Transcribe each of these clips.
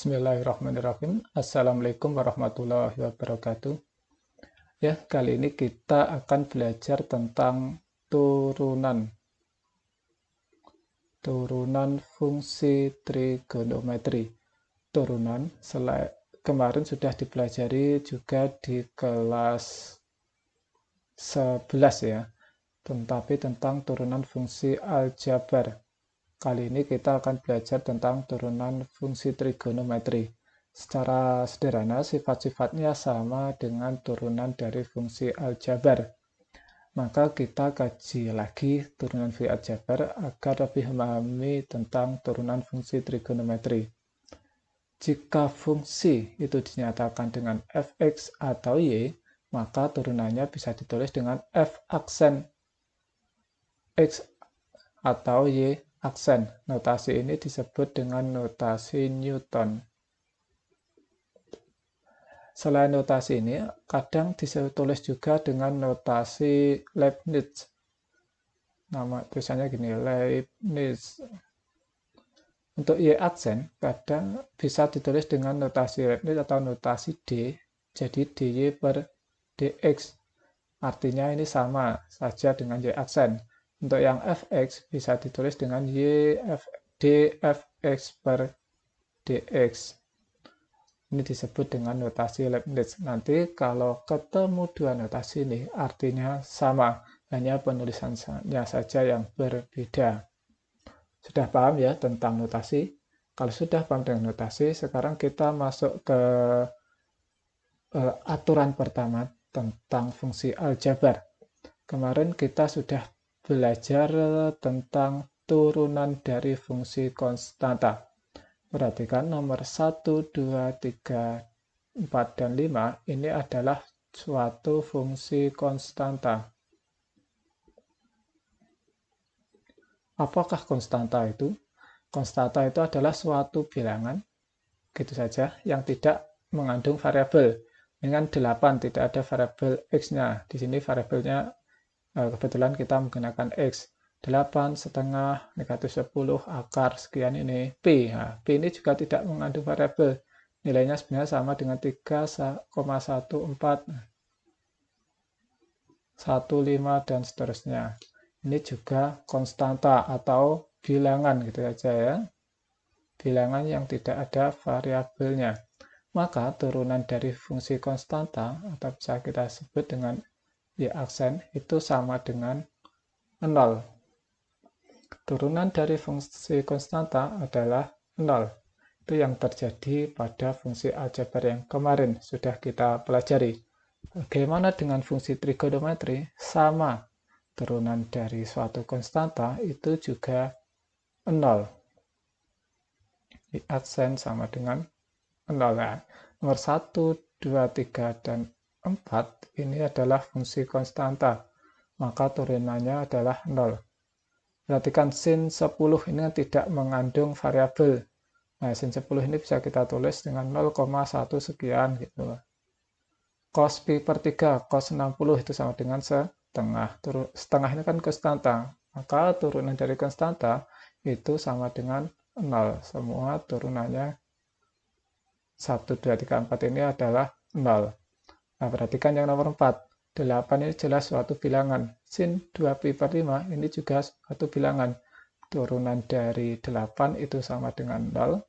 Bismillahirrahmanirrahim. Assalamualaikum warahmatullahi wabarakatuh. Ya, kali ini kita akan belajar tentang turunan fungsi trigonometri. Kemarin sudah dipelajari juga di kelas 11 ya, tetapi tentang turunan fungsi aljabar. Kali ini kita akan belajar tentang turunan fungsi trigonometri. Secara sederhana, sifat-sifatnya sama dengan turunan dari fungsi aljabar. Maka kita kaji lagi turunan fungsi aljabar agar lebih memahami tentang turunan fungsi trigonometri. Jika fungsi itu dinyatakan dengan fx atau y, maka turunannya bisa ditulis dengan f aksen x atau y aksen. Notasi ini disebut dengan notasi Newton. Selain notasi ini, kadang ditulis juga dengan notasi Leibniz. Nama tulisannya gini, Leibniz. Untuk y aksen, kadang bisa ditulis dengan notasi Leibniz atau notasi d, jadi dy per dx. Artinya ini sama saja dengan y aksen. Untuk yang fx bisa ditulis dengan dfx per dx. Ini disebut dengan notasi Leibniz. Nanti kalau ketemu dua notasi ini artinya sama, hanya penulisannya saja yang berbeda. Sudah paham ya tentang notasi? Kalau sudah paham dengan notasi, sekarang kita masuk ke aturan pertama tentang fungsi aljabar. Kemarin kita sudah belajar tentang turunan dari fungsi konstanta. Perhatikan nomor 1, 2, 3, 4, dan 5 ini adalah suatu fungsi konstanta. Apakah konstanta itu? Konstanta itu adalah suatu bilangan, gitu saja, yang tidak mengandung variabel. Dengan 8 tidak ada variabel x-nya. Di sini variabelnya kebetulan kita menggunakan x. 8 setengah negatif 10 akar sekian ini p. Nah, p ini juga tidak mengandung variabel. Nilainya sebenarnya sama dengan 3,14, 1,5 dan seterusnya. Ini juga konstanta atau bilangan gitu saja ya. Bilangan yang tidak ada variabelnya. Maka turunan dari fungsi konstanta atau bisa kita sebut dengan y aksen itu sama dengan 0. Turunan dari fungsi konstanta adalah 0. Itu yang terjadi pada fungsi aljabar yang kemarin sudah kita pelajari. Bagaimana dengan fungsi trigonometri? Sama. Turunan dari suatu konstanta itu juga 0. Y aksen sama dengan 0. Ya. Nomor 1, 2, 3, dan 4 ini adalah fungsi konstanta. Maka turunannya adalah 0. Perhatikan sin 10 ini tidak mengandung variabel. Nah, sin 10 ini bisa kita tulis dengan 0,1 sekian gitu. Cos pi per 3, cos 60 itu sama dengan setengah. Setengah ini kan konstanta. Maka turunan dari konstanta itu sama dengan 0. Semua turunannya 1, 2, 3, 4 ini adalah 0. Nah, perhatikan yang nomor 4. 8 ini jelas suatu bilangan. Sin 2pi per 5 ini juga suatu bilangan. Turunan dari 8 itu sama dengan 0.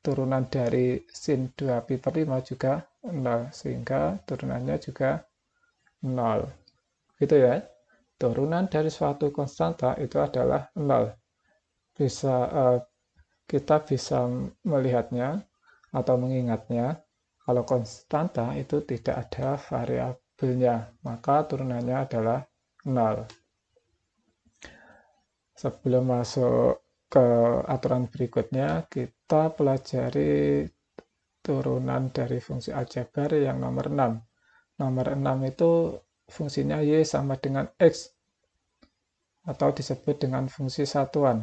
Turunan dari sin 2pi per 5 juga 0. Sehingga turunannya juga 0. Gitu ya. Turunan dari suatu konstanta itu adalah 0. Kita bisa melihatnya atau mengingatnya. Kalau konstanta itu tidak ada variabelnya, maka turunannya adalah 0. Sebelum masuk ke aturan berikutnya, kita pelajari turunan dari fungsi aljabar yang nomor 6. Nomor 6 itu fungsinya y sama dengan x, atau disebut dengan fungsi satuan.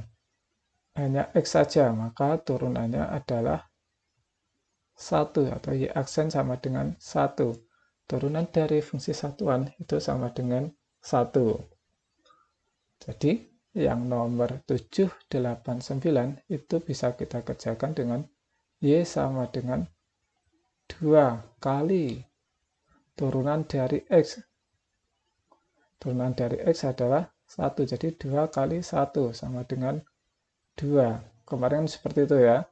Hanya x saja, maka turunannya adalah 1 atau y aksen sama dengan 1. Turunan dari fungsi satuan itu sama dengan 1. Jadi yang nomor 7, 8, 9 itu bisa kita kerjakan dengan Y sama dengan 2 kali turunan dari X. Turunan dari X adalah 1, jadi 2 kali 1 sama dengan 2. Kemarin seperti itu ya.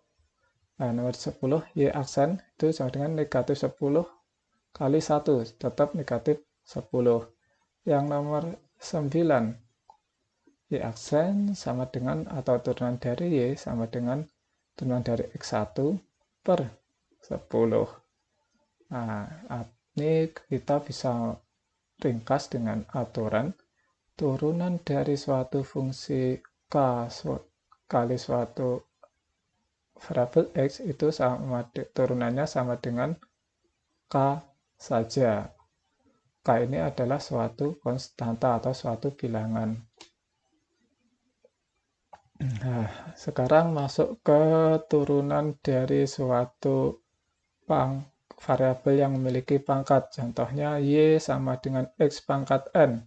Nah, nomor 10, Y aksen itu sama dengan negatif 10 kali 1, tetap negatif 10. Yang nomor 9, Y aksen sama dengan atau turunan dari Y sama dengan turunan dari X1 per 10. Nah, ini kita bisa ringkas dengan aturan turunan dari suatu fungsi K kali suatu variabel X itu turunannya sama dengan K saja. K ini adalah suatu konstanta atau suatu bilangan. Nah, sekarang masuk ke turunan dari suatu variabel yang memiliki pangkat. Contohnya Y sama dengan X pangkat N.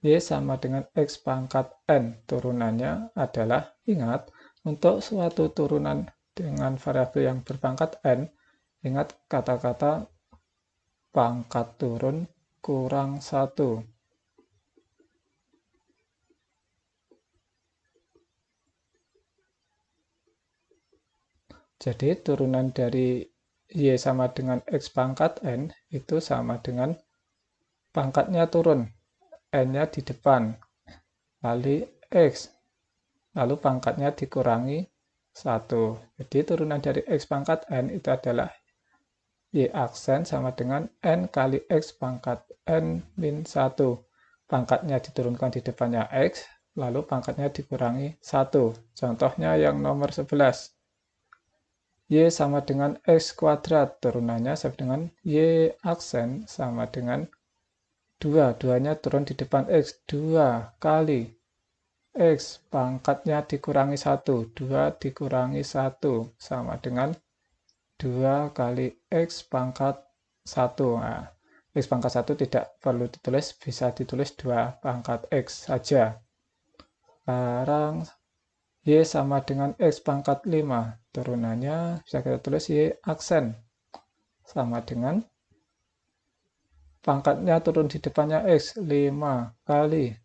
Y sama dengan X pangkat N. Turunannya adalah, ingat, untuk suatu turunan dengan variabel yang berpangkat N, ingat kata-kata pangkat turun kurang 1. Jadi turunan dari Y sama dengan X pangkat N itu sama dengan pangkatnya turun, N-nya di depan, kali X, lalu pangkatnya dikurangi 1. Jadi turunan dari X pangkat N itu adalah Y aksen sama dengan N kali X pangkat N min 1. Pangkatnya diturunkan di depannya X, lalu pangkatnya dikurangi 1. Contohnya yang nomor 11. Y sama dengan X kuadrat, turunannya sama dengan Y aksen sama dengan 2. 2-nya turun di depan X, 2 kali X pangkatnya dikurangi 1. 2 dikurangi 1 sama dengan 2 kali X pangkat 1. Nah, X pangkat 1 tidak perlu ditulis, bisa ditulis 2 pangkat X saja. Sekarang Y sama dengan X pangkat 5. Turunannya bisa kita tulis Y aksen sama dengan pangkatnya turun di depannya X, 5 kali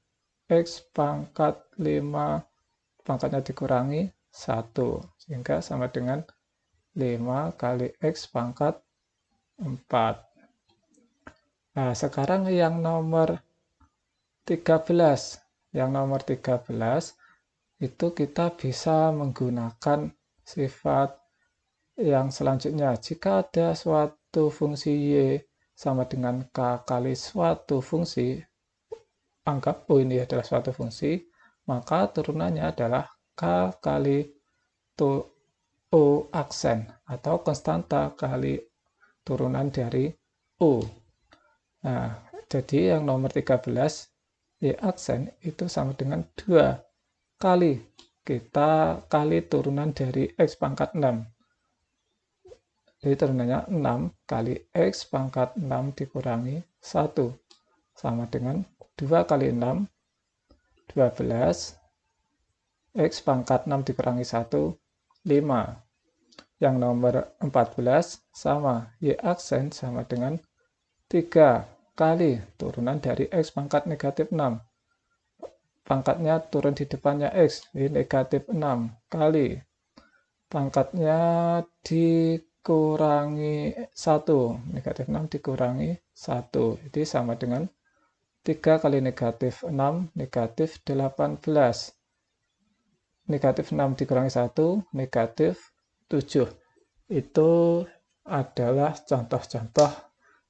X pangkat 5 pangkatnya dikurangi 1. Sehingga sama dengan 5 kali X pangkat 4. Nah, sekarang yang nomor 13. Yang nomor 13 itu kita bisa menggunakan sifat yang selanjutnya. Jika ada suatu fungsi Y sama dengan K kali suatu fungsi, anggap O ini adalah suatu fungsi, maka turunannya adalah K kali O aksen atau konstanta kali turunan dari O. Nah, jadi yang nomor 13, Y aksen itu sama dengan 2 kali kita kali turunan dari X pangkat 6. Jadi turunannya 6 kali X pangkat 6 dikurangi 1. Sama dengan 2 kali 6, 12. X pangkat 6 dikurangi 1, 5. Yang nomor 14 sama, Y aksen sama dengan 3 kali turunan dari X pangkat negatif 6. Pangkatnya turun di depannya X, ini negatif 6 kali pangkatnya dikurangi 1, negatif 6 dikurangi 1, jadi sama dengan 3 kali negatif 6, negatif 18. Negatif 6 dikurangi 1, negatif 7. Itu adalah contoh-contoh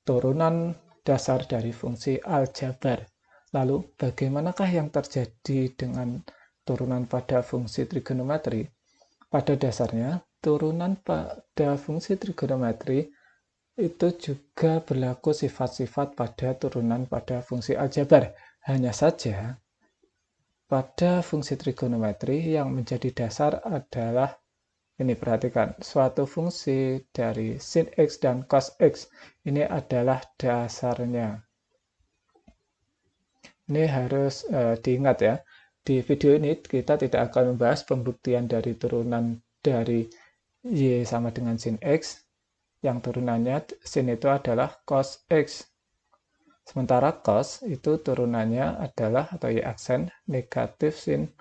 turunan dasar dari fungsi aljabar. Lalu, bagaimanakah yang terjadi dengan turunan pada fungsi trigonometri? Pada dasarnya, turunan pada fungsi trigonometri itu juga berlaku sifat-sifat pada turunan pada fungsi aljabar. Hanya saja, pada fungsi trigonometri yang menjadi dasar adalah, ini perhatikan, suatu fungsi dari sin X dan cos X. Ini adalah dasarnya. Ini harus diingat ya. Di video ini kita tidak akan membahas pembuktian dari turunan dari Y sama dengan sin X, yang turunannya sin itu adalah cos X. Sementara cos itu turunannya adalah, atau Y aksen, negatif sin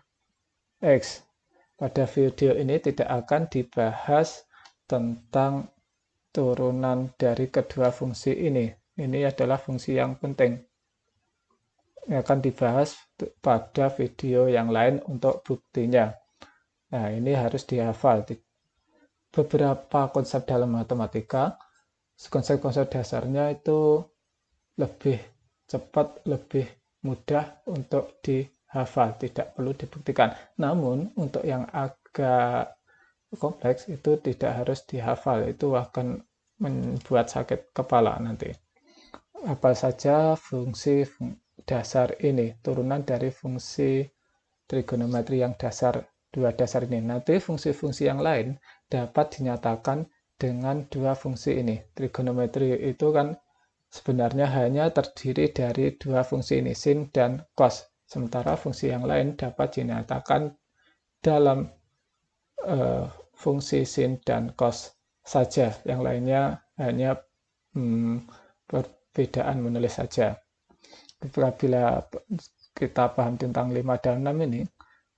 X. Pada video ini tidak akan dibahas tentang turunan dari kedua fungsi ini. Ini adalah fungsi yang penting. Yang akan dibahas pada video yang lain untuk buktinya. Nah, ini harus dihafal. Beberapa konsep dalam matematika, konsep-konsep dasarnya itu lebih cepat, lebih mudah untuk dihafal, tidak perlu dibuktikan. Namun, untuk yang agak kompleks itu tidak harus dihafal, itu akan membuat sakit kepala nanti. Apa saja fungsi dasar ini, turunan dari fungsi trigonometri yang dasar, dua dasar ini. Nanti fungsi-fungsi yang lain dapat dinyatakan dengan dua fungsi ini. Trigonometri itu kan sebenarnya hanya terdiri dari dua fungsi ini, sin dan cos. Sementara fungsi yang lain dapat dinyatakan dalam fungsi sin dan cos saja. Yang lainnya hanya perbedaan menulis saja. Bila kita paham tentang 5 dan 6 ini,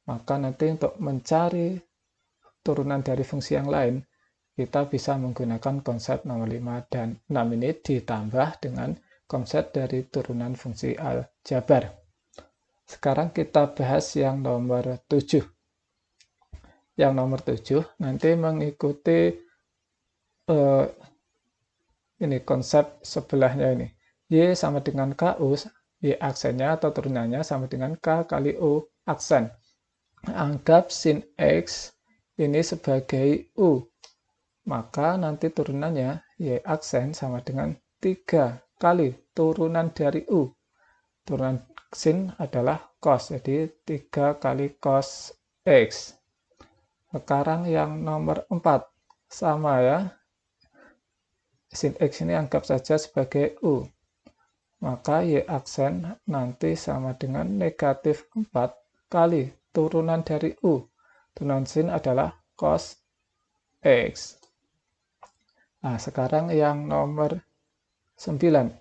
maka nanti untuk mencari turunan dari fungsi yang lain, kita bisa menggunakan konsep nomor 5 dan 6 ini ditambah dengan konsep dari turunan fungsi aljabar. Sekarang kita bahas yang nomor 7. Yang nomor 7 nanti mengikuti ini konsep sebelahnya ini. Y sama dengan KU, Y aksennya atau turunannya sama dengan K kali U aksen. Anggap sin X ini sebagai U. Maka nanti turunannya Y aksen sama dengan 3 kali turunan dari U. Turunan sin adalah cos, jadi 3 kali cos X. Sekarang yang nomor 4. Sama ya. Sin X ini anggap saja sebagai U. Maka Y aksen nanti sama dengan negatif 4 kali turunan dari U. Turunan sin adalah cos X. Nah, sekarang yang nomor 9.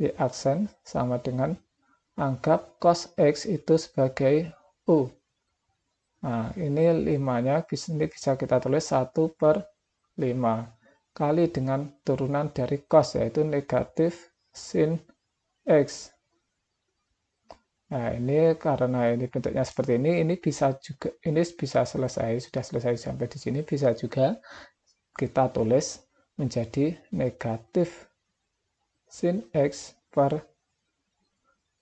Y aksen sama dengan anggap cos X itu sebagai U. Nah, ini 5-nya ini bisa kita tulis 1/5 kali dengan turunan dari cos, yaitu negatif sin X. Nah, ini karena ini bentuknya seperti ini bisa juga, ini bisa selesai, sudah selesai sampai di sini, bisa juga kita tulis menjadi negatif sin X per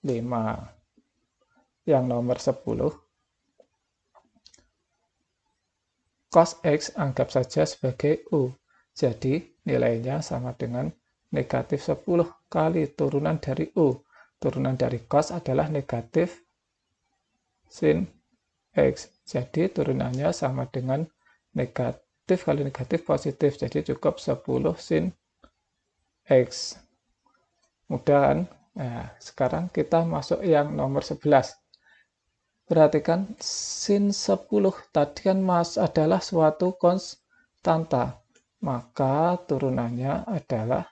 5. Yang nomor 10, cos X anggap saja sebagai U. Jadi nilainya sama dengan negatif 10 kali turunan dari U. Turunan dari cos adalah negatif sin X. Jadi turunannya sama dengan negatif kali negatif positif. Jadi cukup 10 sin X. Mudah kan? Nah, sekarang kita masuk yang nomor 11. Perhatikan sin 10 tadi kan adalah suatu konstanta. Maka turunannya adalah,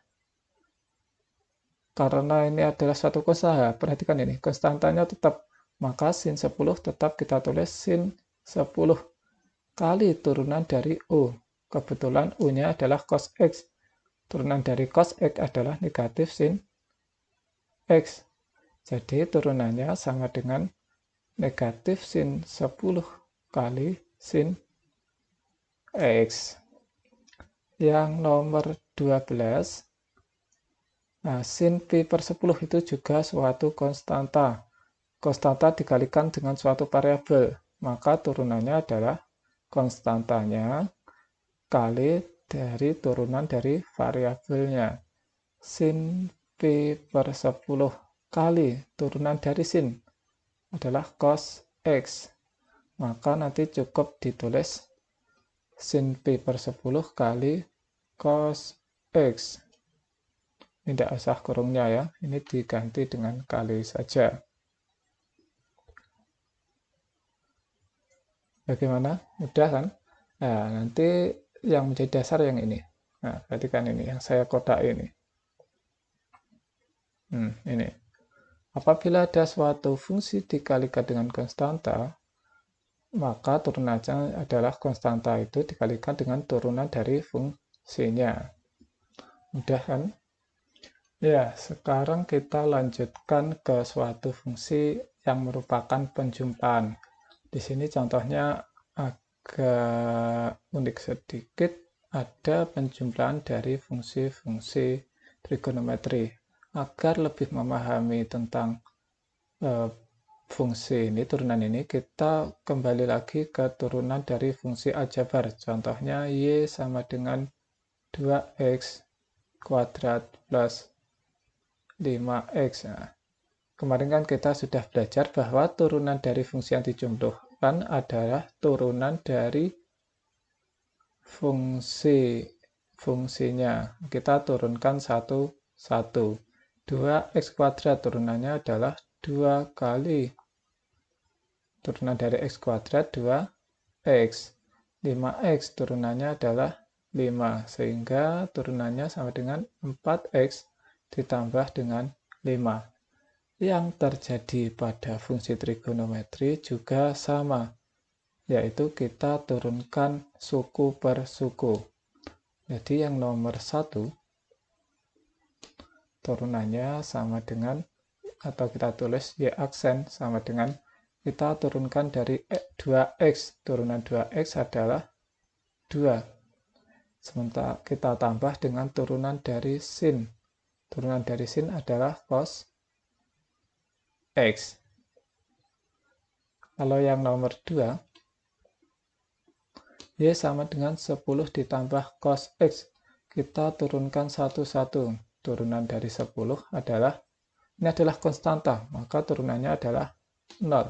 karena ini adalah suatu konstanta, perhatikan ini, konstantanya tetap, maka sin 10 tetap kita tulis sin 10 kali turunan dari U. Kebetulan U-nya adalah cos X. Turunan dari cos X adalah negatif sin X. Jadi turunannya sama dengan negatif sin 10 kali sin X. Yang nomor 12, nah, sin pi per 10 itu juga suatu konstanta. Konstanta dikalikan dengan suatu variabel, maka turunannya adalah konstantanya kali dari turunan dari variabelnya. Sin pi per 10 kali turunan dari sin adalah cos X. Maka nanti cukup ditulis sin pi per 10 kali cos X. Ini tidak usah kurungnya ya, ini diganti dengan kali saja. Bagaimana? Mudah kan? Nah, nanti yang menjadi dasar yang ini. Nah, perhatikan ini, yang saya kotak ini. Ini. Apabila ada suatu fungsi dikalikan dengan konstanta, maka turunannya adalah konstanta itu dikalikan dengan turunan dari fungsinya. Mudah kan? Ya, sekarang kita lanjutkan ke suatu fungsi yang merupakan penjumlahan. Di sini contohnya agak unik sedikit, ada penjumlahan dari fungsi-fungsi trigonometri. Agar lebih memahami tentang fungsi ini, turunan ini, kita kembali lagi ke turunan dari fungsi aljabar. Contohnya Y sama dengan 2x kuadrat plus 5x. Nah, kemarin kan kita sudah belajar bahwa turunan dari fungsi yang dijumlahkan adalah turunan dari fungsinya. Kita turunkan satu-satu. 2x kuadrat turunannya adalah 2 kali turunan dari x kuadrat 2x. 5x turunannya adalah 5, sehingga turunannya sama dengan 4x ditambah dengan 5. Yang terjadi pada fungsi trigonometri juga sama, yaitu kita turunkan suku per suku. Jadi yang nomor 1, turunannya sama dengan, atau kita tulis Y aksen sama dengan, kita turunkan dari 2x. Turunan 2x adalah 2. Sementara kita tambah dengan turunan dari sin. Turunan dari sin adalah cos X. Kalau yang nomor 2, Y sama dengan 10 ditambah cos X. Kita turunkan satu-satu. Turunan dari 10 adalah, ini adalah konstanta, maka turunannya adalah 0.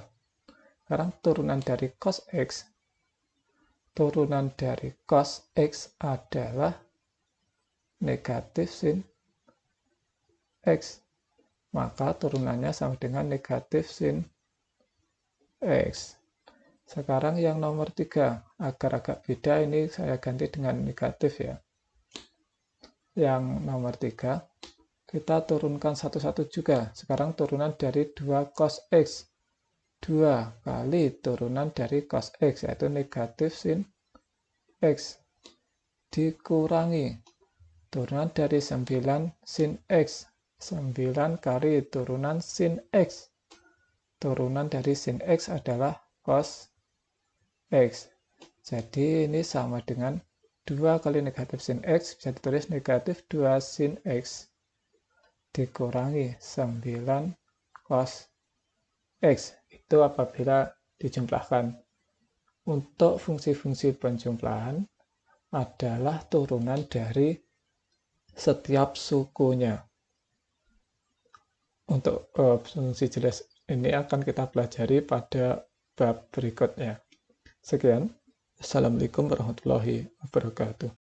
Sekarang turunan dari cos X. Turunan dari cos X adalah negatif sin X. Maka turunannya sama dengan negatif sin X. Sekarang yang nomor 3, agar agak beda ini saya ganti dengan negatif ya. Yang nomor 3, kita turunkan satu-satu juga. Sekarang turunan dari 2 cos X. 2 kali turunan dari cos X, yaitu negatif sin X. Dikurangi turunan dari 9 sin X. 9 kali turunan sin X. Turunan dari sin X adalah cos X. Jadi ini sama dengan 2 kali negatif sin X, bisa ditulis negatif 2 sin X dikurangi 9 cos X. Itu apabila dijumlahkan. Untuk fungsi-fungsi penjumlahan adalah turunan dari setiap sukunya. Untuk fungsi jelas ini akan kita pelajari pada bab berikutnya. Sekian. Assalamualaikum warahmatullahi wabarakatuh.